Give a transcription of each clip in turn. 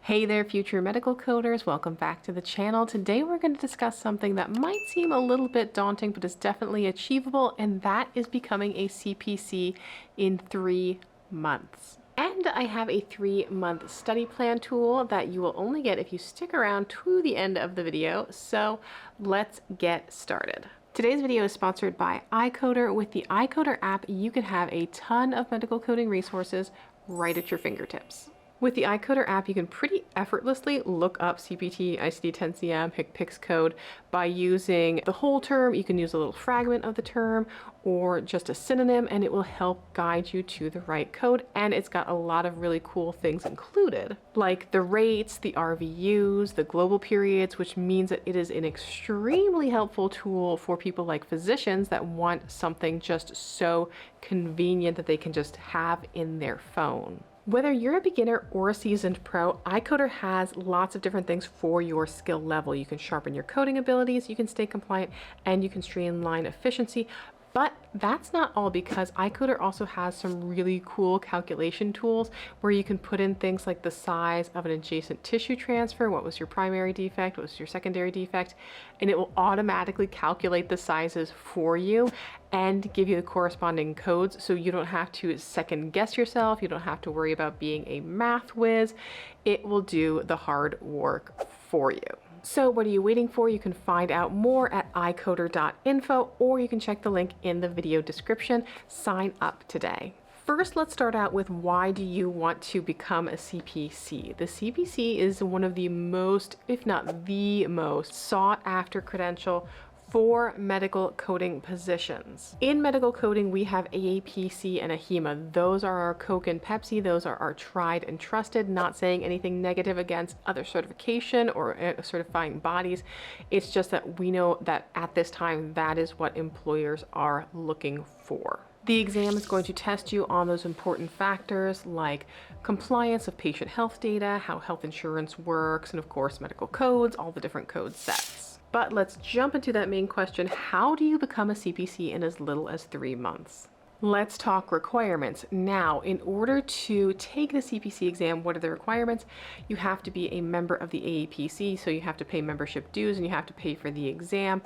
Hey there, future medical coders. Welcome back to the channel. Today we're going to discuss something that might seem a little bit daunting, but is definitely achievable, and that is becoming a CPC in 3 months. And I have a 3-month study plan tool that you will only get if you stick around to the end of the video. So let's get started. Today's video is sponsored by iCoder. With the iCoder app, you can have a ton of medical coding resources right at your fingertips. With the iCoder app, you can pretty effortlessly look up CPT, ICD-10-CM, HCPCS code by using the whole term. You can use a little fragment of the term or just a synonym, and it will help guide you to the right code. And it's got a lot of really cool things included, like the rates, the RVUs, the global periods, which means that it is an extremely helpful tool for people like physicians that want something just so convenient that they can just have in their phone. Whether you're a beginner or a seasoned pro, iCoder has lots of different things for your skill level. You can sharpen your coding abilities, you can stay compliant, and you can streamline efficiency. But that's not all, because iCoder also has some really cool calculation tools where you can put in things like the size of an adjacent tissue transfer, what was your primary defect, what was your secondary defect, and it will automatically calculate the sizes for you and give you the corresponding codes, so you don't have to second guess yourself, you don't have to worry about being a math whiz. It will do the hard work for you. So what are you waiting for? You can find out more at icoder.info, or you can check the link in the video description. Sign up today. First, let's start out with, why do you want to become a CPC? The CPC is one of the most, if not the most, sought after credential for medical coding positions. In medical coding, we have AAPC and AHIMA. Those are our Coke and Pepsi. Those are our tried and trusted, not saying anything negative against other certification or certifying bodies. It's just that we know that at this time, that is what employers are looking for. The exam is going to test you on those important factors like compliance of patient health data, how health insurance works, and of course, medical codes, all the different code sets. But let's jump into that main question. How do you become a CPC in as little as 3 months? Let's talk requirements. Now, in order to take the CPC exam, what are the requirements? You have to be a member of the AAPC, so you have to pay membership dues and you have to pay for the exam.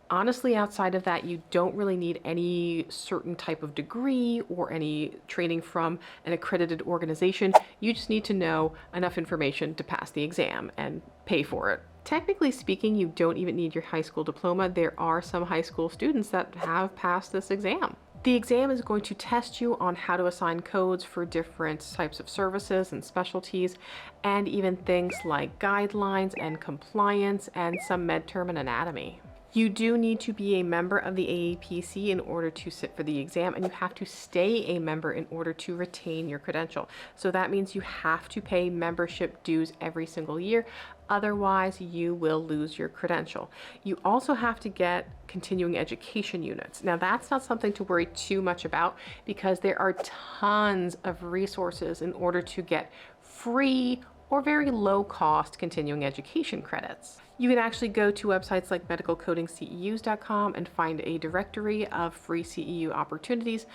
Honestly, outside of that, you don't really need any certain type of degree or any training from an accredited organization. You just need to know enough information to pass the exam and pay for it. Technically speaking, you don't even need your high school diploma. There are some high school students that have passed this exam. The exam is going to test you on how to assign codes for different types of services and specialties, and even things like guidelines and compliance and some med term and anatomy. You do need to be a member of the AAPC in order to sit for the exam, and you have to stay a member in order to retain your credential. So that means you have to pay membership dues every single year. Otherwise, you will lose your credential. You also have to get continuing education units. Now, that's not something to worry too much about, because there are tons of resources in order to get free or very low cost continuing education credits. You can actually go to websites like medicalcodingceus.com and find a directory of free CEU opportunities,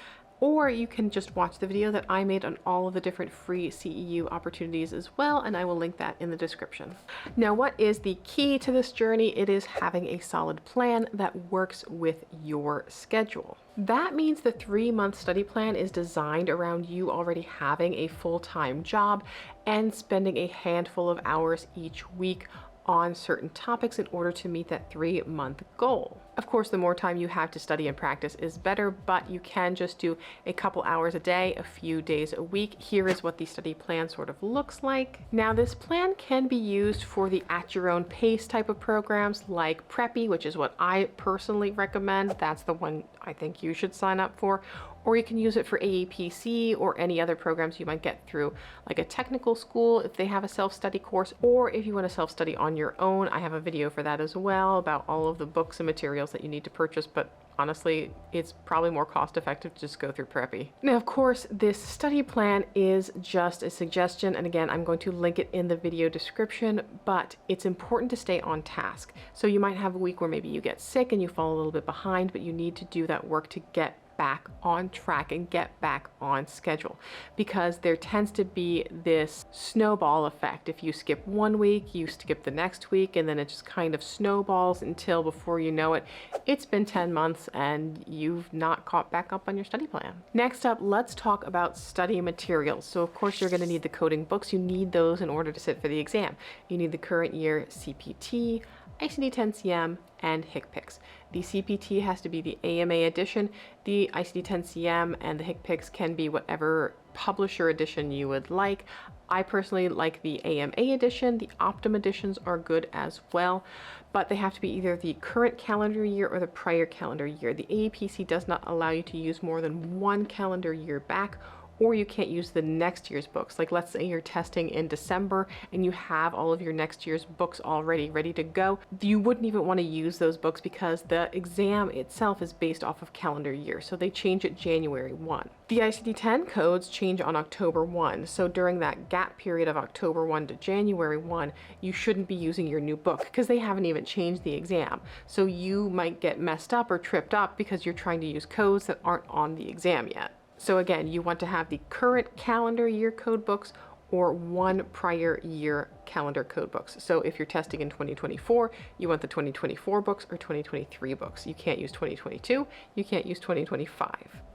or you can just watch the video that I made on all of the different free CEU opportunities as well, and I will link that in the description. Now, what is the key to this journey? It is having a solid plan that works with your schedule. That means the 3-month study plan is designed around you already having a full-time job and spending a handful of hours each week on certain topics in order to meet that 3-month goal. Of course, the more time you have to study and practice is better, but you can just do a couple hours a day, a few days a week. Here is what the study plan sort of looks like. Now, this plan can be used for the at your own pace type of programs like Preppy, which is what I personally recommend. That's the one I think you should sign up for. Or you can use it for AAPC or any other programs you might get through, like a technical school if they have a self-study course, or if you want to self-study on your own. I have a video for that as well, about all of the books and materials that you need to purchase, but honestly, it's probably more cost effective to just go through Preppy. Now, of course, this study plan is just a suggestion, and again, I'm going to link it in the video description, but it's important to stay on task. So you might have a week where maybe you get sick and you fall a little bit behind, but you need to do that work to get back on track and get back on schedule, because there tends to be this snowball effect. If you skip one week, you skip the next week, and then it just kind of snowballs until before you know it, it's been 10 months and you've not caught back up on your study plan. Next up, let's talk about study materials. So of course you're going to need the coding books. You need those in order to sit for the exam. You need the current year CPT, ICD-10-CM, and HCPCS. The CPT has to be the AMA edition. The ICD-10-CM and the HCPCS can be whatever publisher edition you would like. I personally like the AMA edition. The Optum editions are good as well, but they have to be either the current calendar year or the prior calendar year. The AAPC does not allow you to use more than one calendar year back, or you can't use the next year's books. Like let's say you're testing in December and you have all of your next year's books already ready to go. You wouldn't even want to use those books because the exam itself is based off of calendar year. So they change it January 1. The ICD-10 codes change on October 1. So during that gap period of October 1 to January 1, you shouldn't be using your new book because they haven't even changed the exam. So you might get messed up or tripped up because you're trying to use codes that aren't on the exam yet. So again, you want to have the current calendar year code books or one prior year calendar code books. So if you're testing in 2024, you want the 2024 books or 2023 books. You can't use 2022, you can't use 2025.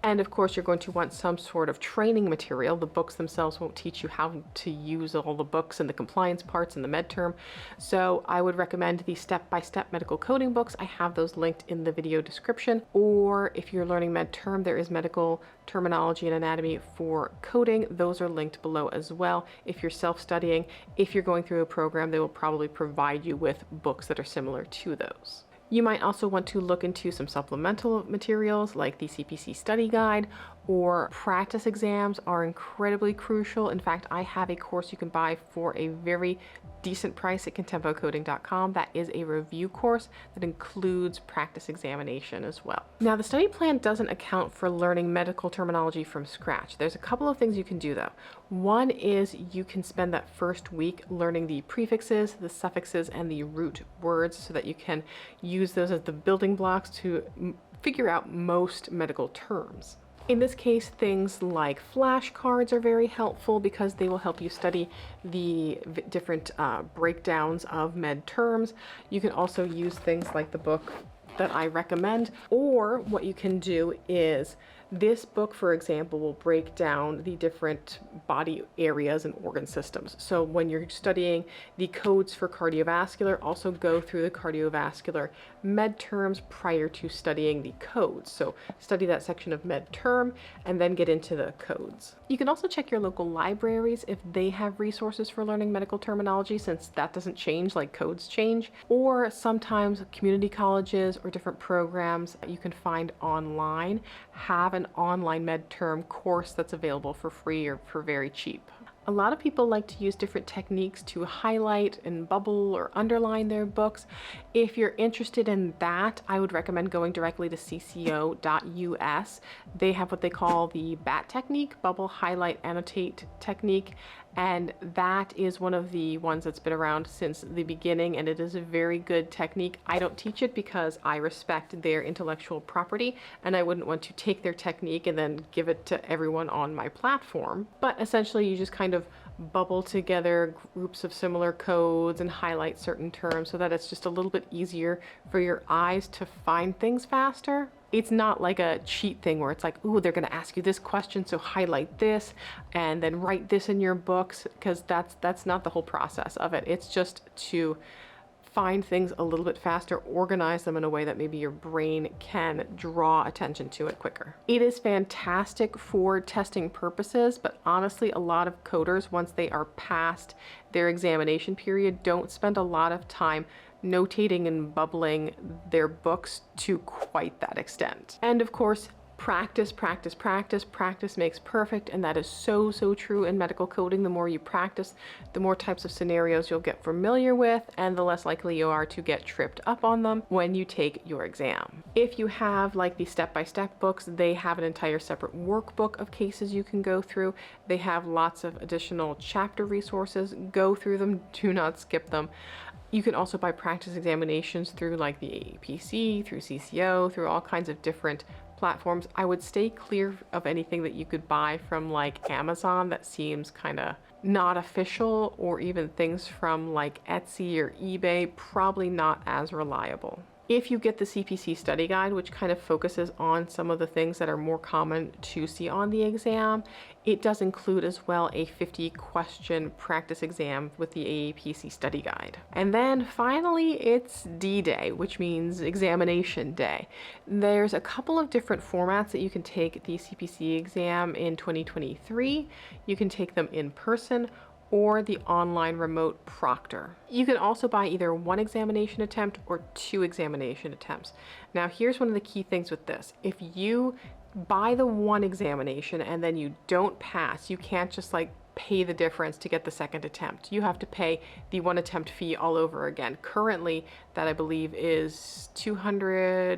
And of course, you're going to want some sort of training material. The books themselves won't teach you how to use all the books and the compliance parts and the med term. So I would recommend the step-by-step medical coding books. I have those linked in the video description. Or if you're learning med term, there is medical terminology and anatomy for coding. Those are linked below as well. If you're self-studying, if you're going through a program, they will probably provide you with books that are similar to those. You might also want to look into some supplemental materials like the CPC study guide, or practice exams are incredibly crucial. In fact, I have a course you can buy for a very decent price at contempocoding.com. That is a review course that includes practice examination as well. Now, the study plan doesn't account for learning medical terminology from scratch. There's a couple of things you can do though. One is you can spend that first week learning the prefixes, the suffixes, and the root words so that you can use those as the building blocks to figure out most medical terms. In this case, things like flashcards are very helpful because they will help you study the different breakdowns of med terms. You can also use things like the book that I recommend, or what you can do is this book, for example, will break down the different body areas and organ systems. So when you're studying the codes for cardiovascular, also go through the cardiovascular med terms prior to studying the codes. So study that section of med term and then get into the codes. You can also check your local libraries if they have resources for learning medical terminology, since that doesn't change like codes change. Or sometimes community colleges or different programs that you can find online have an online med term course that's available for free or for very cheap. A lot of people like to use different techniques to highlight and bubble or underline their books. If you're interested in that, I would recommend going directly to cco.us. They have what they call the BAT technique, bubble, highlight, annotate technique. And that is one of the ones that's been around since the beginning, and it is a very good technique. I don't teach it because I respect their intellectual property, and I wouldn't want to take their technique and then give it to everyone on my platform. But essentially, you just kind of bubble together groups of similar codes and highlight certain terms so that it's just a little bit easier for your eyes to find things faster. It's not like a cheat thing where it's like, ooh, they're going to ask you this question, so highlight this and then write this in your books, because that's not the whole process of it. It's just to find things a little bit faster, organize them in a way that maybe your brain can draw attention to it quicker. It is fantastic for testing purposes, but honestly, a lot of coders, once they are past their examination period, don't spend a lot of time notating and bubbling their books to quite that extent. And of course, practice, practice, practice. Practice makes perfect, and that is so, so true in medical coding. The more you practice, the more types of scenarios you'll get familiar with, and the less likely you are to get tripped up on them when you take your exam. If you have like the step-by-step books, they have an entire separate workbook of cases you can go through. They have lots of additional chapter resources. Go through them, do not skip them. You can also buy practice examinations through like the AAPC, through CCO, through all kinds of different platforms. I would stay clear of anything that you could buy from like Amazon that seems kind of not official, or even things from like Etsy or eBay, probably not as reliable. If you get the CPC study guide, which kind of focuses on some of the things that are more common to see on the exam, it does include as well a 50-question practice exam with the AAPC study guide. And then finally, it's D-Day, which means examination day. There's a couple of different formats that you can take the CPC exam in 2023. You can take them in person or the online remote proctor. You can also buy either one examination attempt or 2 examination attempts. Now here's one of the key things with this. If you buy the one examination and then you don't pass, you can't just like pay the difference to get the second attempt. You have to pay the one attempt fee all over again. Currently, that I believe is $299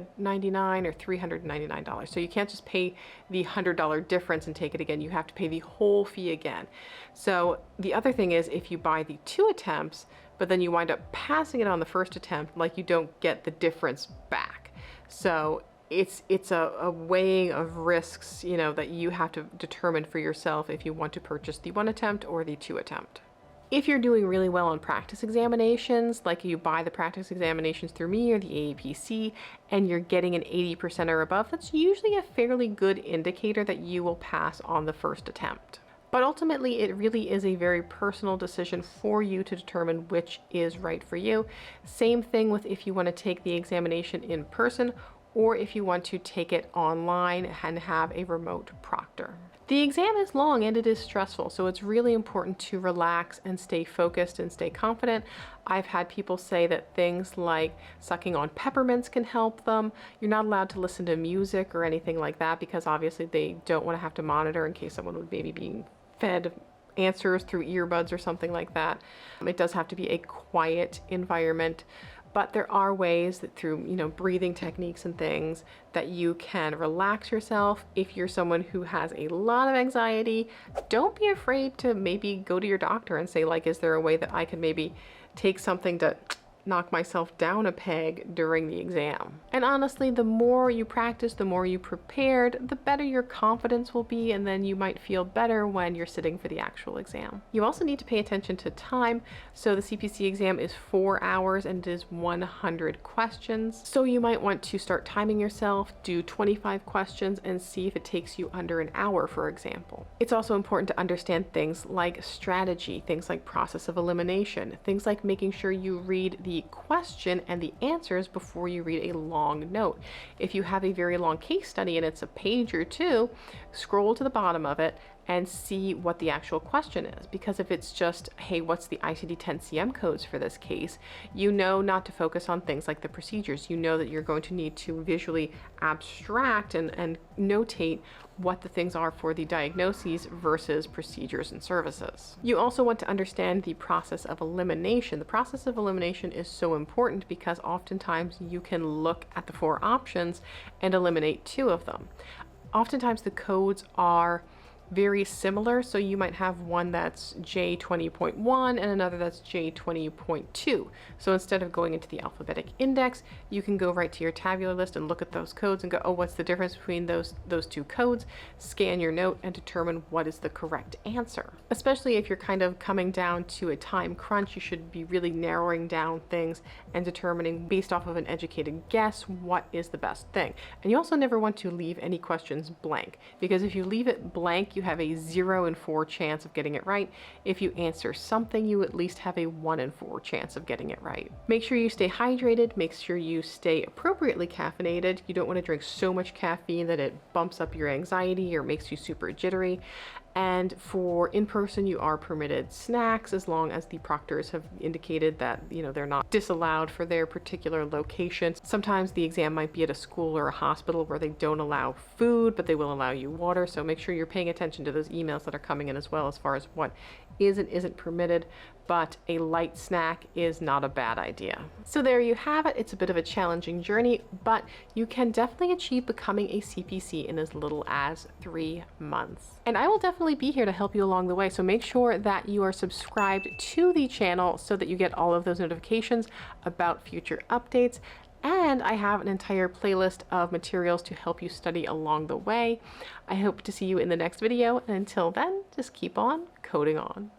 or $399. So you can't just pay the $100 difference and take it again. You have to pay the whole fee again. So the other thing is, if you buy the 2 attempts, but then you wind up passing it on the first attempt, like, you don't get the difference back. So it's a weighing of risks, you know, that you have to determine for yourself if you want to purchase the 1 attempt or the 2 attempt. If you're doing really well on practice examinations, like you buy the practice examinations through me or the AAPC, and you're getting an 80% or above, that's usually a fairly good indicator that you will pass on the first attempt. But ultimately, it really is a very personal decision for you to determine which is right for you. Same thing with if you want to take the examination in person, or if you want to take it online and have a remote proctor. The exam is long and it is stressful, so it's really important to relax and stay focused and stay confident. I've had people say that things like sucking on peppermints can help them. You're not allowed to listen to music or anything like that, because obviously they don't want to have to monitor in case someone would maybe be fed answers through earbuds or something like that. It does have to be a quiet environment. But there are ways that through, you know, breathing techniques and things that you can relax yourself. If you're someone who has a lot of anxiety, don't be afraid to maybe go to your doctor and say, like, is there a way that I can maybe take something to knock myself down a peg during the exam? And honestly, the more you practice, the more you prepared, the better your confidence will be, and then you might feel better when you're sitting for the actual exam. You also need to pay attention to time. So the CPC exam is 4 hours and it is 100 questions. So you might want to start timing yourself, do 25 questions, and see if it takes you under an hour, for example. It's also important to understand things like strategy, things like process of elimination, things like making sure you read the question and the answers before you read a long note. If you have a very long case study and it's a page or 2, scroll to the bottom of it and see what the actual question is. Because if it's just, hey, what's the ICD-10-CM codes for this case, you know not to focus on things like the procedures. You know that you're going to need to visually abstract and notate what the things are for the diagnoses versus procedures and services. You also want to understand the process of elimination. The process of elimination is so important because oftentimes you can look at the 4 options and eliminate 2 of them. Oftentimes the codes are very similar, so you might have one that's J20.1 and another that's J20.2. So instead of going into the alphabetic index, you can go right to your tabular list and look at those codes and go, oh, what's the difference between those 2 codes? Scan your note and determine what is the correct answer. Especially if you're kind of coming down to a time crunch, you should be really narrowing down things and determining based off of an educated guess what is the best thing. And you also never want to leave any questions blank, because if you leave it blank, you have a 0 in 4 chance of getting it right. If you answer something, you at least have a 1 in 4 chance of getting it right. Make sure you stay hydrated. Make sure you stay appropriately caffeinated. You don't want to drink so much caffeine that it bumps up your anxiety or makes you super jittery. And for in-person, you are permitted snacks as long as the proctors have indicated that, you know, they're not disallowed for their particular location. Sometimes the exam might be at a school or a hospital where they don't allow food, but they will allow you water. So make sure you're paying attention to those emails that are coming in as well, as far as what is and isn't permitted. But a light snack is not a bad idea. So there you have it. It's a bit of a challenging journey, but you can definitely achieve becoming a CPC in as little as 3 months. And I will definitely be here to help you along the way. So make sure that you are subscribed to the channel so that you get all of those notifications about future updates. And I have an entire playlist of materials to help you study along the way. I hope to see you in the next video, and until then, just keep on coding on.